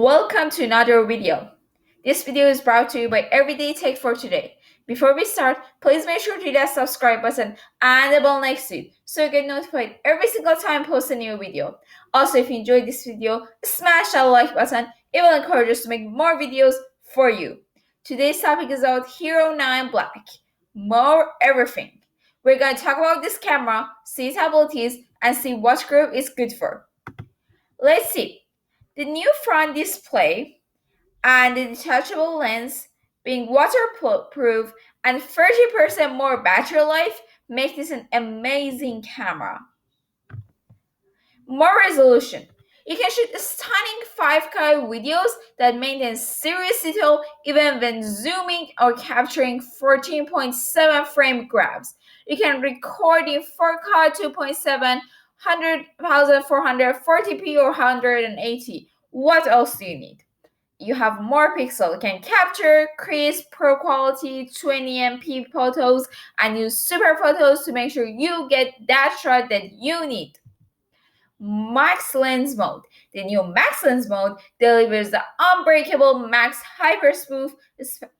Welcome to another video. This video is brought to you by Everyday Tech for Today. Before we start, please make sure to hit that subscribe button and the bell next to it so you get notified every single time I post a new video. Also, if you enjoyed this video, smash that like button. It will encourage us to make more videos for you. Today's topic is about Hero 9 Black. More everything. We're going to talk about this camera, see its abilities, and see what group it's good for. Let's see. The new front display and the detachable lens being waterproof and 30% more battery life make this an amazing camera. More resolution. You can shoot stunning 5K videos that maintain serious detail even when zooming or capturing 14.7 frame grabs. You can record in 4K 2.7 100,440p or 180. What else do you need? You have more pixels. You can capture crisp, pro quality 20MP photos and use super photos to make sure you get that shot that you need. Max Lens Mode. The new Max Lens Mode delivers the unbreakable MAX HyperSmooth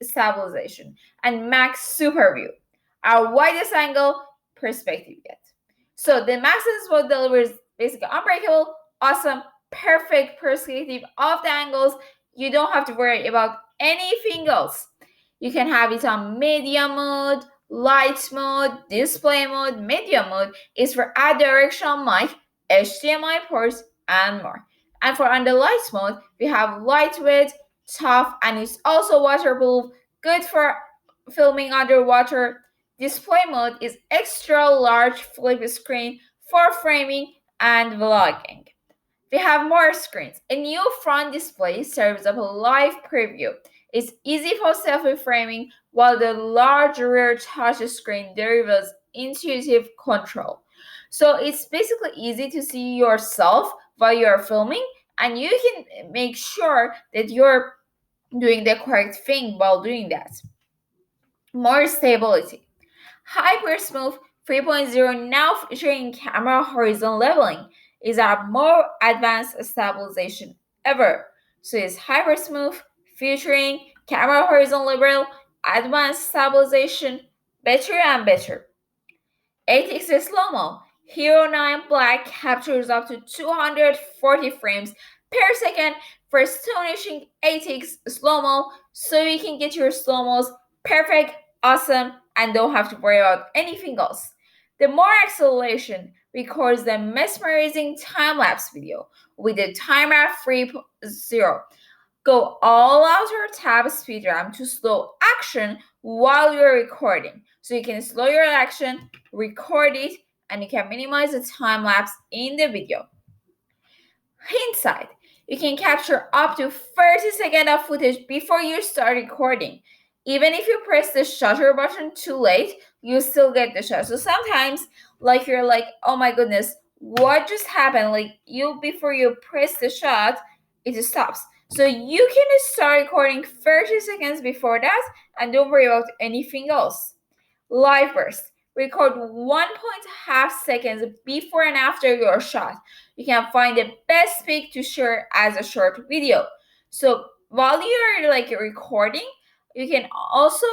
stabilization and MAX Super View, our widest angle perspective yet. So the Max Lens Mode delivers basically unbreakable, awesome, perfect perspective of the angles. You don't have to worry about anything else. You can have it on media mode, light mode, display mode. Media mode is for directional mic, HDMI ports, and more. And for under light mode, we have lightweight, tough, and it's also waterproof, good for filming underwater. Display mode is extra large flip screen for framing and vlogging. We have more screens. A new front display serves up a live preview. It's easy for selfie framing, while the large rear touch screen delivers intuitive control. So it's basically easy to see yourself while you're filming, and you can make sure that you're doing the correct thing while doing that. More stability. HyperSmooth 3.0 now featuring camera horizon leveling is our more advanced stabilization ever. So it's HyperSmooth featuring camera horizon level, advanced stabilization, better and better. 8x slow-mo. Hero 9 Black captures up to 240 frames per second for astonishing 8x slow-mo, so you can get your slow-mos perfect, awesome, and don't have to worry about anything else. The more acceleration records the mesmerizing time-lapse video with the timer 3.0. Go all out or tap speed ramp to slow action while you're recording. So you can slow your action, record it, and you can minimize the time lapse in the video. Hindsight. You can capture up to 30 seconds of footage before you start recording. Even if you press the shutter button too late, you still get the shot. So sometimes, you're like, oh my goodness, what just happened? Before you press the shot, it stops. So you can start recording 30 seconds before that and don't worry about anything else. Live burst. Record 1.5 seconds before and after your shot. You can find the best pic to share as a short video. So while you're recording, you can also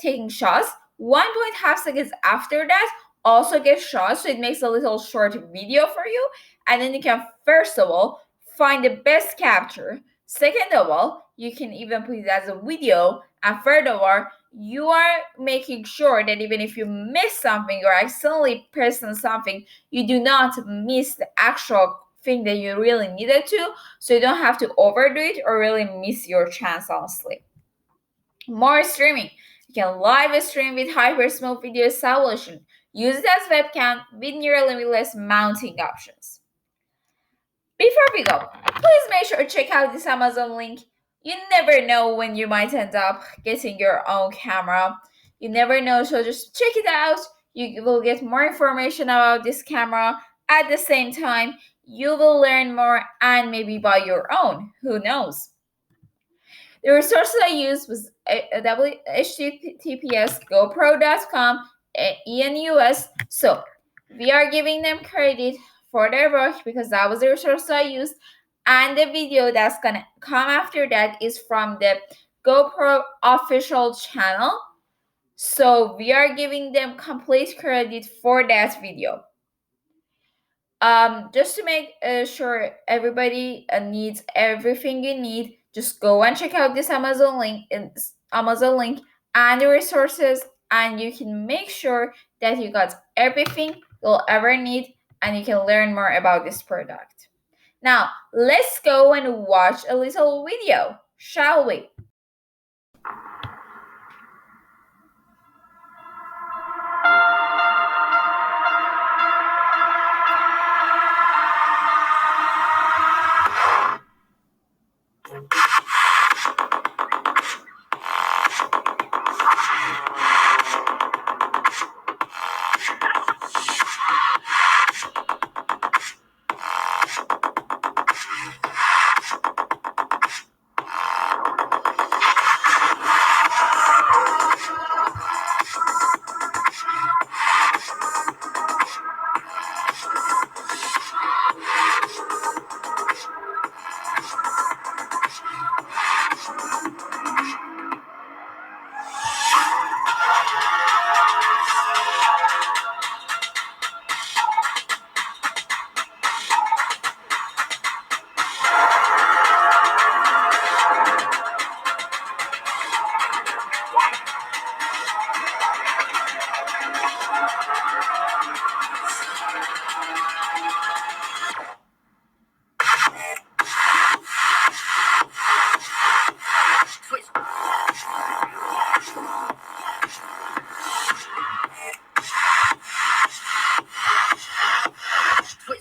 taking shots 1.5 seconds after that also get shots, so it makes a little short video for you. And then you can first of all find the best capture. Second of all, you can even put it as a video. And third of all, you are making sure that even if you miss something or accidentally press on something, you do not miss the actual thing that you really needed to, so you don't have to overdo it or really miss your chance, honestly. More streaming. You can live stream with HyperSmooth video solution. Use it as webcam with near limitless mounting options. Before we go, please make sure to check out this Amazon link. You never know when you might end up getting your own camera. You never know, so just check it out. You will get more information about this camera. At the same time, you will learn more and maybe buy your own. Who knows? The resources I used was https gopro.com ENUS. So we are giving them credit for their work because that was the resource I used. And the video that's gonna come after that is from the GoPro official channel. So we are giving them complete credit for that video. Just to make sure everybody needs everything you need, just go and check out this Amazon link and the resources, and you can make sure that you got everything you'll ever need and you can learn more about this product. Now let's go and watch a little video, shall we?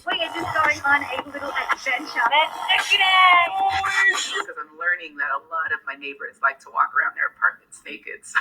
We are just going on a little adventure. Let's check it out! Because I'm learning that a lot of my neighbors like to walk around their apartments naked. So